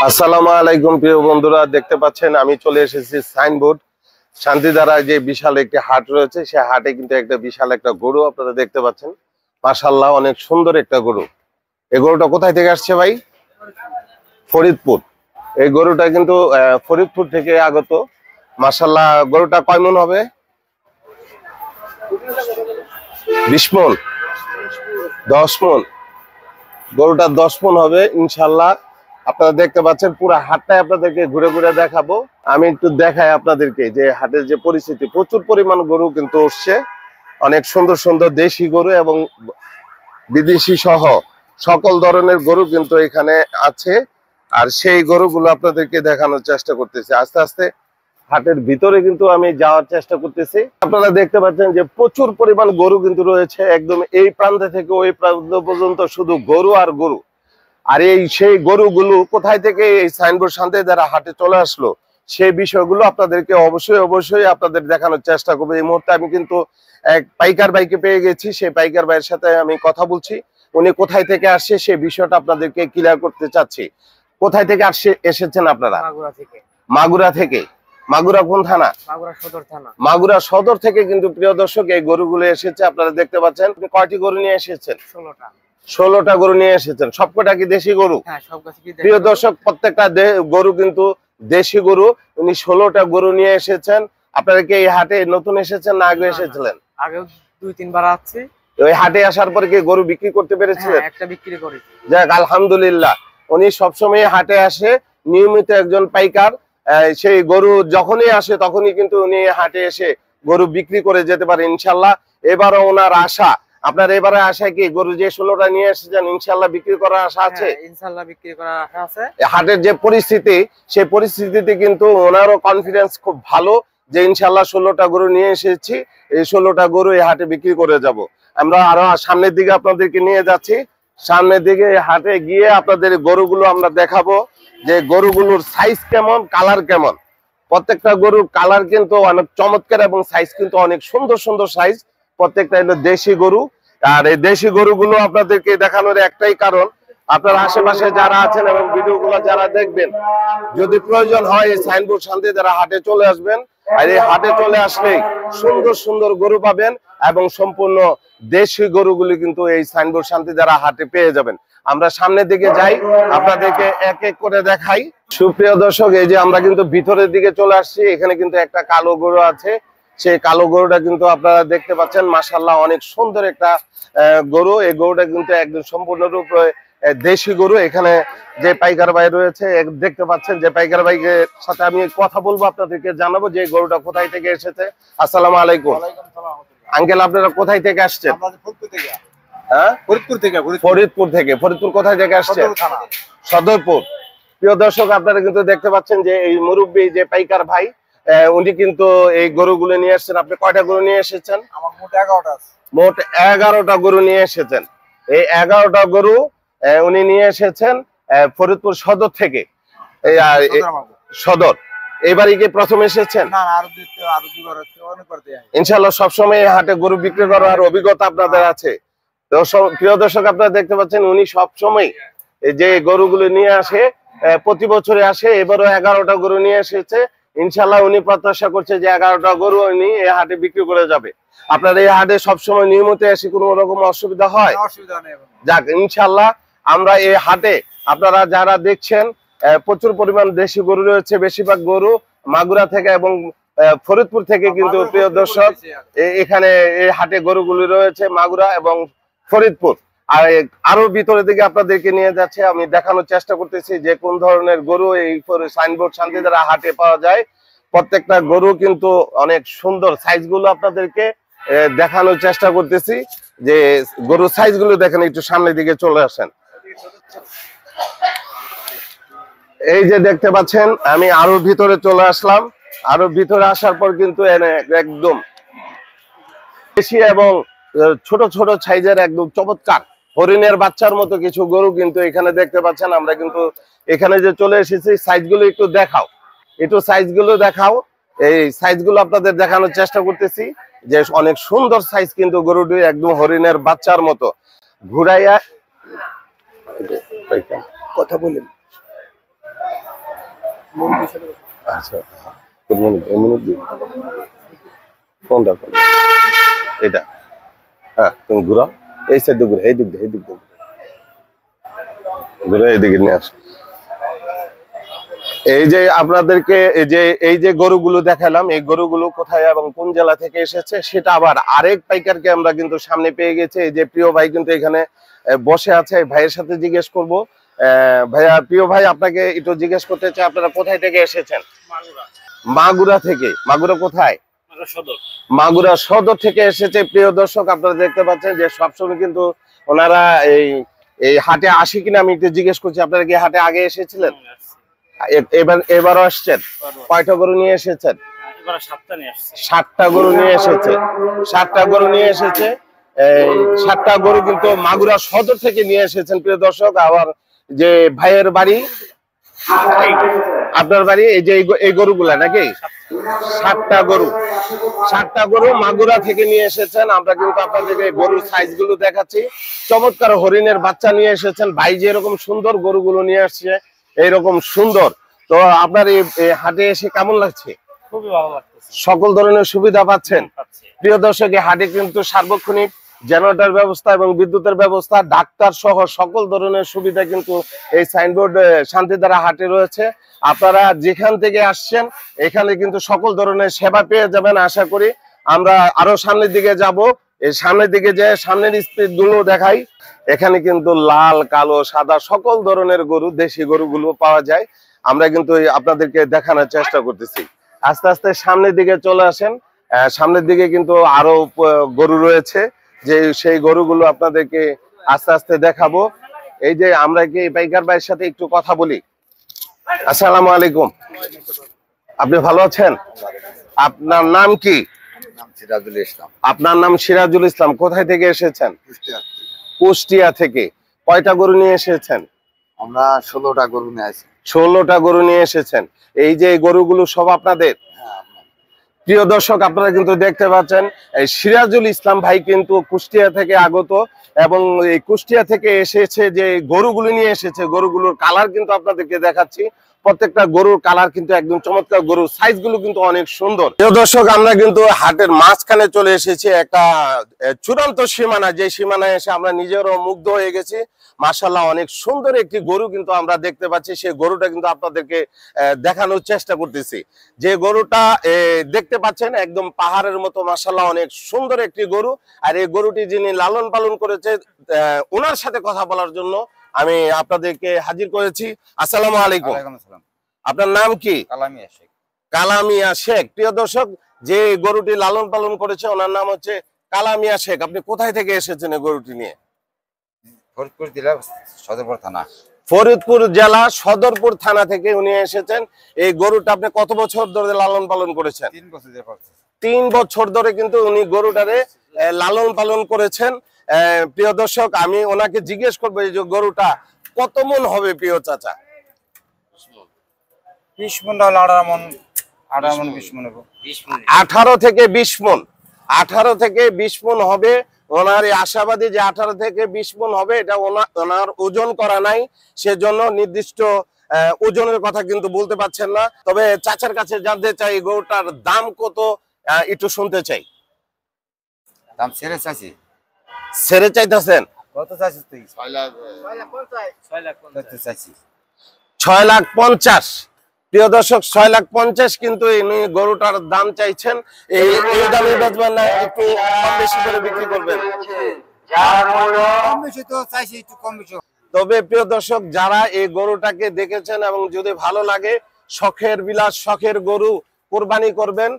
আসসালামু আলাইকুম প্রিয় বন্ধুরা, দেখতে পাচ্ছেন আমি চলে এসেছি সাইনবোর্ড শান্তিধারা। যে বিশাল একটি হাট রয়েছে, সেই হাটে কিন্তু একটা বিশাল একটা গরু আপনারা দেখতে পাচ্ছেন। মাশাআল্লাহ, অনেক সুন্দর একটা গরু। এই গরুটা কোথায় থেকে আসছে ভাই? ফরিদপুর। এই গরুটা কিন্তু ফরিদপুর থেকে আগত। মাশাআল্লাহ, গরুটা কয় মণ হবে? 20 মণ, 10 মণ। গরুটা 10 মণ হবে ইনশাআল্লাহ। আপনারা দেখতে পাচ্ছেন পুরো হাটটাই আপনাদেরকে ঘুরে ঘুরে দেখাবো। আমি একটু দেখাই আপনাদেরকে যে হাটের যে পরিস্থিতি। প্রচুর পরিমাণ গরু কিন্তু উঠছে, অনেক সুন্দর সুন্দর দেশি গরু এবং বিদেশি সহ সকল ধরনের গরু কিন্তু এখানে আছে। আর সেই গরুগুলো আপনাদেরকে দেখানোর চেষ্টা করতেছি। আস্তে আস্তে হাটের ভিতরে কিন্তু আমি যাওয়ার চেষ্টা করতেছি। আপনারা দেখতে পাচ্ছেন যে প্রচুর পরিমাণ গরু কিন্তু রয়েছে, একদম এই প্রান্ত থেকে ওই প্রান্ত পর্যন্ত শুধু গরু আর গরু। আর সেই গরুগুলো কোথায় থেকে এই সাইনবোর্ড শান্তিধারা হাটে চলে আসলো, সেই বিষয়গুলো আপনাদেরকে অবশ্যই আপনাদের দেখানোর চেষ্টা করবো। এই মুহূর্তে আমি কিন্তু এক পাইকার ভাইকে পেয়ে গেছি। সেই পাইকার ভাইয়ের সাথে আমি কথা বলছি। উনি কোথায় থেকে আসছে সেই বিষয়টা আপনাদেরকে ক্লিয়ার করতে চাচ্ছি। কোথায় থেকে এসেছেন আপনারা? মাগুরা থেকে। মাগুরা কোন থানা? মাগুরা সদর থেকে কিন্তু প্রিয় দর্শক এই গরুগুলো এসেছে। আপনারা দেখতে পাচ্ছেন। কয়টি গরু নিয়ে এসেছেন? 16টা গরু নিয়ে এসেছেন। সবকটা কি দেশি গরু? প্রিয় দর্শক, প্রত্যেকটা গরু কিন্তু দেশি গরু। উনি 16টা গরু নিয়ে এসেছেন। আপনারা কি এই হাটে নতুন এসেছেন না আগে এসেছিলেন? আগে 2-3 বার আসছে। ওই হাটে আসার পরে কি গরু বিক্রি করতে পেরেছিলেন? একটা বিক্রি করি। যাক, আলহামদুলিল্লাহ। উনি সবসময় হাটে আসে, নিয়মিত একজন পাইকার। সেই গরু যখনই আসে তখনই কিন্তু উনি হাটে এসে গরু বিক্রি করে যেতে পারে ইনশাল্লাহ। এবারও ওনার আশা, আপনার এবারে আশা কি গরু যে 16টা নিয়ে এসেছেন ইনশাল্লাহ বিক্রি করার আশা আছে? ইনশাল্লাহ বিক্রি করার আশা আছে। হাটের যে পরিস্থিতি, সেই পরিস্থিতিতে কিন্তু ওনারও কনফিডেন্স খুব ভালো যে ইনশাল্লাহ 16টা গরু নিয়ে এসেছি, এই 16টা গরু এই হাটে বিক্রি করে যাব। আমরা আরো সামনের দিকে আপনাদেরকে নিয়ে যাচ্ছি। সামনের দিকে হাটে গিয়ে আপনাদের গরুগুলো আমরা দেখাবো যে গরুগুলোর সাইজ কেমন, কালার কেমন। প্রত্যেকটা গরুর কালার কিন্তু অনেক চমৎকার এবং সাইজ কিন্তু অনেক সুন্দর সুন্দর সাইজ। প্রত্যেকটা হলো দেশি গরু। আর এই দেশি গরুগুলো আপনাদেরকে দেখানোর একটাই কারণ, আপনার আশেপাশে যারা আছেন এবং ভিডিওগুলো যারা দেখবেন, যদি প্রয়োজন হয় এই সাইনবোর্ড শান্তিধারা হাটে চলে আসবেন। আর এই হাটে চলে আসলেই সুন্দর সুন্দর গরু পাবেন এবং সম্পূর্ণ দেশি গরুগুলি কিন্তু এই সাইনবোর্ড শান্তিধারা হাটে পেয়ে যাবেন। আমরা সামনের দিকে যাই, আপনাদেরকে এক এক করে দেখাই। সুপ্রিয় দর্শক, এই যে আমরা কিন্তু ভিতরের দিকে চলে আসছি। এখানে কিন্তু একটা কালো গরু আছে। সেই কালো গরুটা কিন্তু আপনারা দেখতে পাচ্ছেন। মাশাআল্লাহ, অনেক সুন্দর একটা গরু। এই গরুটা কিন্তু একদম সম্পূর্ণরূপে দেশি গরু। এখানে যে পাইকার ভাই রয়েছে দেখতে পাচ্ছেন, যে পাইকার ভাইয়ের সাথে আমি কথা বলবো, আপনাদেরকে জানাবো যে গরুটা কোথায় থেকে এসেছে। আসসালামু আলাইকুম আঙ্কেল, আপনারা কোথায় থেকে আসছেন? হ্যাঁ, ফরিদপুর থেকে। ফরিদপুর কোথায় থেকে আসছেন? সদরপুর। প্রিয় দর্শক, আপনারা কিন্তু দেখতে পাচ্ছেন যে এই মুরব্বী যে পাইকার ভাই, উনি কিন্তু এই গরুগুলো নিয়ে এসেছেন। আপনি কয়টা গরু নিয়ে এসেছেন? আমার মোট 11টা। মোট 11টা গরু নিয়ে এসেছেন। এই 11টা গরু উনি নিয়ে এসেছেন ফরিদপুর সদর থেকে। সদর। এবারই কি প্রথম এসেছেন? না, আরো দুবার হচ্ছে, অনেকবার দেয়া। ইনশাআল্লাহ সবসময় হাটে গরু বিক্রি করার অভিজ্ঞতা আপনাদের আছে। তো প্রিয় দর্শক, আপনারা দেখতে পাচ্ছেন উনি সবসময় যে গরুগুলো নিয়ে আসে, প্রতি বছরে আসে। এবারও 11টা গরু নিয়ে এসেছে। ইনশাআল্লাহ উনি প্রত্যাশা করছে যে 11টা গরু উনি এই হাটে বিক্রি করে যাবে। আপনার এই হাটে সবসময় নিয়মিত এসে কোনো রকম অসুবিধা হয়? অসুবিধা নেই। যাক, ইনশাআল্লাহ আমরা এই হাটে আপনারা যারা দেখছেন, প্রচুর পরিমাণ দেশি গরু রয়েছে। বেশিরভাগ গরু মাগুরা থেকে এবং ফরিদপুর থেকে কিন্তু প্রিয় দর্শক এখানে এই হাটে গরুগুলি রয়েছে মাগুরা এবং ফরিদপুর। আর আরো ভিতরের দিকে আপনাদেরকে নিয়ে যাচ্ছে, আমি দেখানোর চেষ্টা করতেছি যে কোন ধরনের গরু এই সাইনবোর্ড শান্তিধারা হাটে পাওয়া যায়। প্রত্যেকটা গরু কিন্তু অনেক সুন্দর। সাইজ গুলো আপনাদেরকে দেখানোর চেষ্টা করতেছি যে গরুর সাইজ গুলো দেখেন। একটু সামনের দিকে চলে আসেন। এই যে দেখতে পাচ্ছেন, আমি আরো ভিতরে চলে আসলাম। আরো ভিতরে আসার পর কিন্তু একদম দেশি এবং ছোট ছোট সাইজের একদম চমৎকার হরিণের বাচ্চার মতো কিছু গরু কিন্তু এখানে দেখতে পাচ্ছেন। আমরা কিন্তু এখানে যে চলে এসেছি, সাইজগুলো একটু দেখাও, একটু সাইজগুলো দেখাও। এই সাইজগুলো আপনাদের দেখানোর চেষ্টা করতেছি যে অনেক সুন্দর সাইজ কিন্তু গরুটি, একদম হরিণের বাচ্চার মতো। ঘুরাইয়া কথা বলেন। আচ্ছা কোনটা এটা? হ্যাঁ তুমি ঘুরাও, এই সাইডে ঘুরে, এই দিক দিয়ে ঘুরে এইদিকে নিয়ে আসো। এই যে আপনাদেরকে এই যে গরুগুলো দেখালাম, এই গরুগুলো কোথায় এবং কোন জেলা থেকে এসেছে সেটা আবার আরেক পাইকারকে আমরা কিন্তু সামনে পেয়ে গেছি। এই যে প্রিয় ভাই কিন্তু এখানে বসে আছে, ভাইয়ের সাথে জিজ্ঞেস করব। ভাইয়া, প্রিয় ভাই, আপনাকে একটু জিজ্ঞেস করতে চাই, আপনারা কোথায় থেকে এসেছেন? মাগুরা থেকে। মাগুরা কোথায়? মাগুরা সদর থেকে এসেছে। প্রিয় দর্শক, আপনারা দেখতে পাচ্ছেন যে সবসময় কিন্তু ওনারা এই হাটে আসি কিনা আমি একটু জিজ্ঞেস করছি। আপনারা কি হাটে আগে এসেছিলেন? এবারও আসছেন? কয়টা গরু নিয়ে এসেছেন? 7টা গরু নিয়ে এসেছে। 7টা গরু নিয়ে এসেছে। এই 7টা গরু কিন্তু মাগুরা সদর থেকে নিয়ে এসেছেন। প্রিয় দর্শক, আবার যে ভাইয়ের বাড়ি, আপনার বাড়ি এই যে এই গরুগুলা নাকি? 7টা গরু মাগুরা থেকে নিয়ে এসেছেন। আমরা কিন্তু আপনাদেরকে গরুর সাইজ গুলো দেখাচ্ছি। চমৎকার হরিণের বাচ্চা নিয়ে এসেছেন ভাই, যে এরকম সুন্দর গরুগুলো নিয়ে আসছে, এইরকম সুন্দর। তো আপনার এই হাটে এসে কেমন লাগছে? খুবই ভালো লাগছে। সকল ধরনের সুবিধা পাচ্ছেন? প্রিয় দর্শক, এই হাটে কিন্তু সার্বক্ষণিক জেনারেটর ব্যবস্থা এবং বিদ্যুতের ব্যবস্থা, ডাক্তার সহ সকল ধরনের সুবিধা কিন্তু এই সাইনবোর্ড শান্তিধারা হাটে রয়েছে। আপনারা যেখান থেকে আসছেন এখানে কিন্তু সকল ধরনের সেবা পেয়ে যাবেন আশা করি। আমরা আরো সামনের দিকে যাব, এই সামনের দিকে যে সামনের স্পিড গুলো দেখাই। এখানে কিন্তু লাল, কালো, সাদা সকল ধরনের গরু, দেশি গরুগুলো পাওয়া যায়। আমরা কিন্তু আপনাদেরকে দেখানোর চেষ্টা করতেছি। আস্তে আস্তে সামনের দিকে চলে আসেন। সামনের দিকে কিন্তু আরো গরু রয়েছে, যে সেই গরুগুলো আপনাদেরকে আস্তে আস্তে দেখাবো। এই যে আমরা কি পাইকার ভাইয়ের সাথে একটু কথা বলি। আসসালামু আলাইকুম, আপনি ভালো আছেন? আপনার নাম কি? সিরাজুল ইসলাম। আপনার নাম সিরাজুল ইসলাম। কোথায় থেকে এসেছেন? কুষ্টিয়া থেকে। কয়টা গরু নিয়ে এসেছেন? আমরা 16টা গরু নিয়ে আসি। 16টা গরু নিয়ে এসেছেন। এই যে গরুগুলো সব আপনাদের? প্রিয় দর্শক, আপনারা কিন্তু দেখতে পাচ্ছেন এই সিরাজুল ইসলাম ভাই কিন্তু কুষ্টিয়া থেকে আগত, এবং এই কুষ্টিয়া থেকে এসেছে যে গরুগুলো নিয়ে এসেছে, গরুগুলোর কালার কিন্তু আপনাদেরকে দেখাচ্ছি। প্রত্যেকটা গরুর কালার কিন্তু একদম চমৎকার, গরুর সাইজ গুলো কিন্তু অনেক সুন্দর। প্রিয় দর্শক, আমরা কিন্তু হাটের মাঝখানে চলে এসেছি, একটা চূড়ান্ত সীমানা, যে সীমানায় এসে আমরা নিজেরও মুগ্ধ হয়ে গেছি। মাশাআল্লাহ, অনেক সুন্দর একটি গরু কিন্তু আমরা দেখতে পাচ্ছি। সেই গরুটা কিন্তু আপনাদেরকে দেখানোর চেষ্টা করতেছি। যে গরুটা দেখতে পাচ্ছেন একদম পাহাড়ের মতো, মাশাআল্লাহ অনেক সুন্দর একটি গরু। আর এই গরুটি যিনি লালন পালন করেছে, ওনার সাথে কথা বলার জন্য আমি আপনাদেরকে হাজির করেছি। আসসালামু আলাইকুম। আপনার নাম কি? কালামিয়া শেখ। কালামিয়া শেখ। প্রিয় দর্শক, যে গরুটি লালন পালন করেছে ওনার নাম হচ্ছে কালামিয়া শেখ। আপনি কোথায় থেকে এসেছেন এই গরুটি নিয়ে? ফরিদপুর জেলা সদরপুর থানা। ফরিদপুর জেলা সদরপুর থানা থেকে উনি এসেছেন। এই গরুটা আপনি কত বছর ধরে লালন পালন করেছেন? 3 বছর ধরে। 3 বছর ধরে কিন্তু উনি গরুটারে লালন পালন করেছেন। প্রিয় দর্শক, আমি ওনাকে জিজ্ঞেস করবো এই যে গরুটা কত মন হবে প্রিয় চাচা? 20 মন হলো, 18 মন 20 মন হবে। 18 থেকে 20 মন। 18 থেকে 20 মন হবে। ওনার এই আশাবাদী যে 18 থেকে 20 মন হবে, এটা ওনার ওজন করা নাই, সেজন্য নির্দিষ্ট ওজনের কথা কিন্তু বলতে পারছেন না। তবে চাচার কাছে জানতে চাই গরুটার দাম কত, একটু শুনতে চাই। দাম ছেড়ে চাইছি। ছেড়ে চাইতেছেন? কত চাইছিস তুই? 6 লাখ চাইছি। 6,50,000। প্রিয় দর্শক, 6,50,000 কিন্তু ইনি গরুটার দাম চাইছেন। এই দামে বেচবেন না একটু কম বেশি করে বিক্রি করবেন? কম বেশি তো চাইছি, একটু কম বেশি। তবে প্রিয় দর্শক, যারা এই গরুটাকে দেখেছেন এবং যদি ভালো লাগে, শখের বিলাস, শখের গরু কোরবানি করবেন,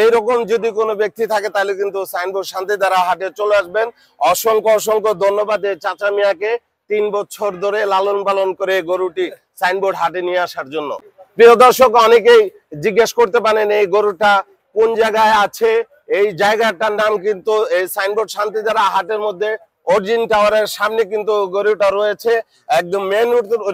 এইরকম যদি কোনো ব্যক্তি থাকে তাহলে কিন্তু সাইনবোর্ড শান্তিধারা হাটে চলে আসবেন। অসংখ্য অসংখ্য ধন্যবাদ এই চাচা মিয়াকে 3 বছর ধরে লালন পালন করে গরুটি সাইনবোর্ড হাটে নিয়ে আসার জন্য। প্রিয় দর্শক, অনেকেই জিজ্ঞেস করতে পারেন এই গরুটা কোন জায়গায় আছে। এই জায়গাটার নাম কিন্তু এই সাইনবোর্ড শান্তিধারা হাটের মধ্যে অর্জিন টাওয়ারের সামনে কিন্তু গরুটা রয়েছে। একদম মেন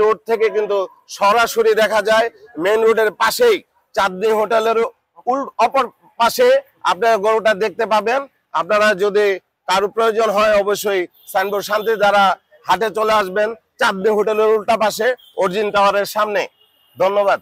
রোড থেকে কিন্তু সরাসরি দেখা যায়। মেন রোডের পাশেই চাঁদনী হোটেলের অপর পাশে আপনারা গরুটা দেখতে পাবেন। আপনারা যদি কারো প্রয়োজন হয় অবশ্যই সাইনবোর্ড শান্তিধারা হাটে চলে আসবেন, চাঁদনী হোটেলের উল্টা পাশে অর্জিন টাওয়ারের সামনে। ধন্যবাদ।